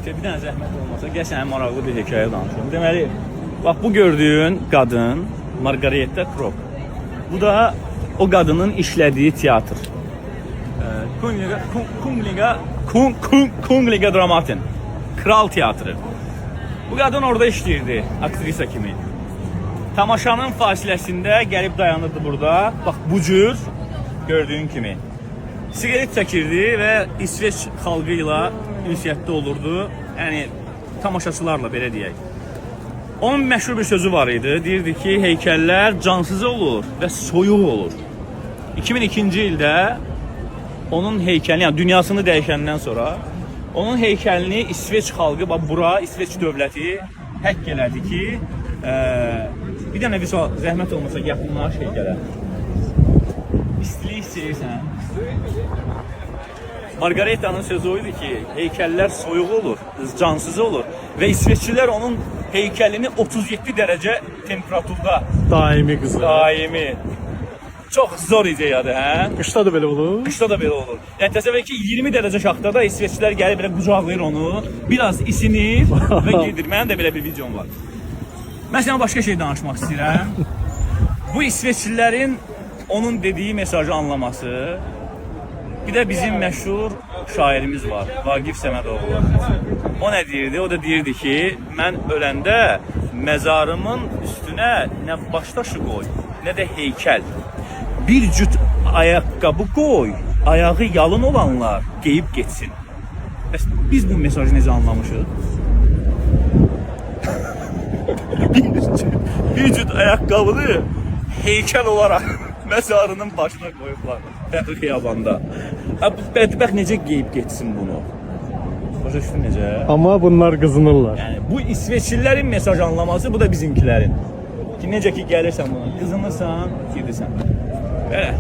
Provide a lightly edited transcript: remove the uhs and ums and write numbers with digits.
Margaretə bir dənə zəhmət olmasa, gəl sənə maraqlı bir hekayə danışım. Deməli, bax bu gördüyün qadın Margareta Krok. Bu da o qadının işlədiyi teatr. Kungliga Dramaten. Kral teatrı. Bu qadın orada işləyirdi, aktrisa kimi. Tamaşanın fasiləsində gəlib dayanırdı burada. Bax bu cür gördüyün kimi. Sigaret çəkirdi və İsveç xalqı ilə ünsiyyətdə olurdu. Yəni tamaşaçılarla belə deyək. Onun məşhur bir sözü var idi. Deyirdi ki, heykəllər cansız olur və soyuq olur. 2002-ci ildə onun heykəlini, yəni dünyasını dəyişəndən sonra onun heykəlini İsveç xalqı, bax bura İsveç dövləti həkk elədi ki, bir dənə bir zəhmət olmasa yaxınlaş heykələ. İstilik istəyirsən. Margareta'nın sözü oydu ki, heykəllər soyuq olur, cansız olur və İsveçlilər onun heykəlini 37 dərəcə temperaturda Daimi qızı. daimi. Çox zor ideyadır, hə? Qışda da belə olur. Qışda da belə olur. Yəni təsəvvür ki, 20 dərəcə şaxtada İsveçlilər gəlib belə qucaqlayır onu, biraz isinir və gedir. Mənim də belə bir videom var. Mən sənə başqa şey danışmaq istəyirəm. Bu İsveçlilərin onun dediyi mesajı anlaması. Bir də bizim məşhur şairimiz var, Vagif Səmədoğlu. O nə deyirdi? O da deyirdi ki, mən öləndə məzarımın üstünə nə baş daşı qoy, nə də heykəl. Bir cüt ayaqqabı qoy, ayağı yalın olanlar geyib getsin. Bəs biz bu mesajı necə anlamışıq? bir cüt ayaqqabını heykəl olaraq məzarının başına qoyublar. Fəxri xiyabanda. Bu bədbəxt necə geyib getsin bunu? Başa düşdün necə? Amma bunlar qızınırlar. Yəni bu İsveçlilərin mesaj anlaması, bu da bizimkilərin. Ki necə ki gəlirsən buna, qızınırsan, gedirsən. Belə.